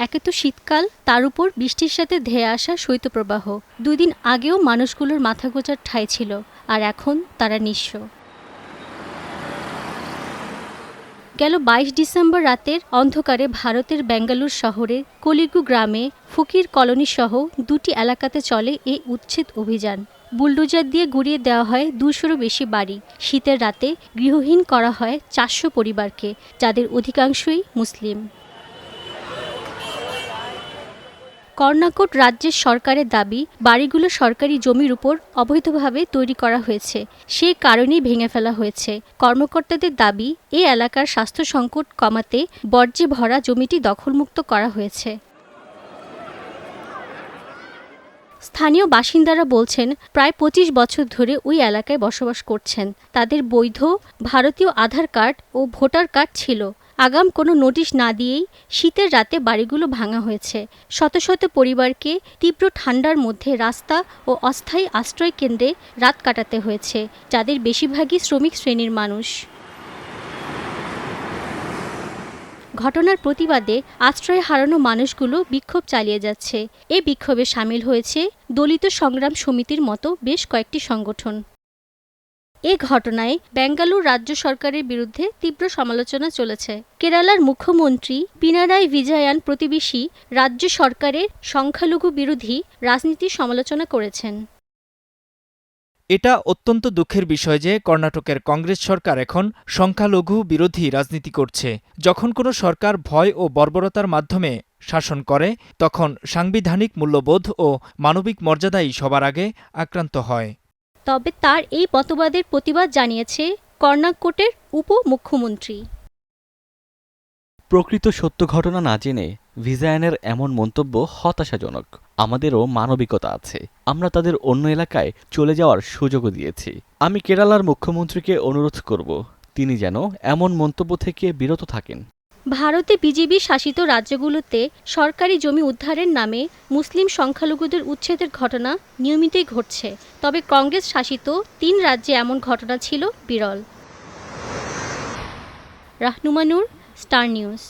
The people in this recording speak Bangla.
একে তো শীতকাল, তার উপর বৃষ্টির সাথে ধেয়ে আসা শৈত্যপ্রবাহ। 2 দিন আগেও মানুষগুলোর মাথা গোঁজার ঠাঁই ছিল, আর এখন তারা নিঃস্ব। গেল 22 ডিসেম্বর রাতের অন্ধকারে ভারতের বেঙ্গালুর শহরের কলিগু গ্রামে ফকির কলোনি সহ 2টি এলাকাতে চলে এই উচ্ছেদ অভিযান। বুলডোজার দিয়ে গুঁড়িয়ে দেওয়া হয় 200-রও বেশি বাড়ি। শীতের রাতে গৃহহীন করা হয় 400 পরিবারকে, যাদের অধিকাংশই মুসলিম। কর্ণাটক রাজ্যের সরকারের দাবি, বাড়িগুলো সরকারি জমির উপর অবৈধভাবে তৈরি করা হয়েছে, সেই কারণেই ভেঙে ফেলা হয়েছে। কর্মকর্তাদের দাবি, এই এলাকার স্বাস্থ্য সংকট কমাতে বর্জ্যে ভরা জমিটি দখলমুক্ত করা হয়েছে। স্থানীয় বাসিন্দারা বলছেন, প্রায় 25 বছর ধরে ওই এলাকায় বসবাস করছেন। তাদের বৈধ ভারতীয় আধার কার্ড ও ভোটার কার্ড ছিল। আগাম কোনো নোটিশ না দিয়েই শীতের রাতে বাড়িগুলো ভাঙা হয়েছে। শত শত পরিবারকে তীব্র ঠান্ডার মধ্যে রাস্তা ও অস্থায়ী আশ্রয় কেন্দ্রে রাত কাটাতে হয়েছে, যাদের বেশিরভাগই শ্রমিক শ্রেণীর মানুষ। ঘটনার প্রতিবাদে আশ্রয় হারানো মানুষগুলো বিক্ষোভ চালিয়ে যাচ্ছে। এ বিক্ষোভে সামিল হয়েছে দলিত সংগ্রাম সমিতির মতো বেশ কয়েকটি সংগঠন। এ ঘটনায় বেঙ্গালুর রাজ্য সরকারের বিরুদ্ধে তীব্র সমালোচনা চলেছে। কেরালার মুখ্যমন্ত্রী পিনারাই বিজয়ান প্রতিবেশী রাজ্য সরকারের সংখ্যালঘু বিরোধী রাজনীতির সমালোচনা করেছেন। এটা অত্যন্ত দুঃখের বিষয় যে কর্ণাটকের কংগ্রেস সরকার এখন সংখ্যালঘু বিরোধী রাজনীতি করছে। যখন কোনো সরকার ভয় ও বর্বরতার মাধ্যমে শাসন করে, তখন সাংবিধানিক মূল্যবোধ ও মানবিক মর্যাদাই সবার আগে আক্রান্ত হয়। তবে তার এই মতবাদের প্রতিবাদ জানিয়েছে কর্ণাটকের উপমুখ্যমন্ত্রী। প্রকৃত সত্য ঘটনা না জেনে ভিজায়ানের এমন মন্তব্য হতাশাজনক। আমাদেরও মানবিকতা আছে, আমরা তাদের অন্য এলাকায় চলে যাওয়ার সুযোগও দিয়েছি। আমি কেরালার মুখ্যমন্ত্রীকে অনুরোধ করব, তিনি যেন এমন মন্তব্য থেকে বিরত থাকেন। ভারতে বিজেপি শাসিত রাজ্যগুলোতে সরকারি জমি উদ্ধারের নামে মুসলিম সংখ্যালঘুদের উচ্ছেদের ঘটনা নিয়মিতই ঘটছে। তবে কংগ্রেস শাসিত 3 রাজ্যে এমন ঘটনা ছিল বিরল। রাহনুমানুর, স্টার নিউজ।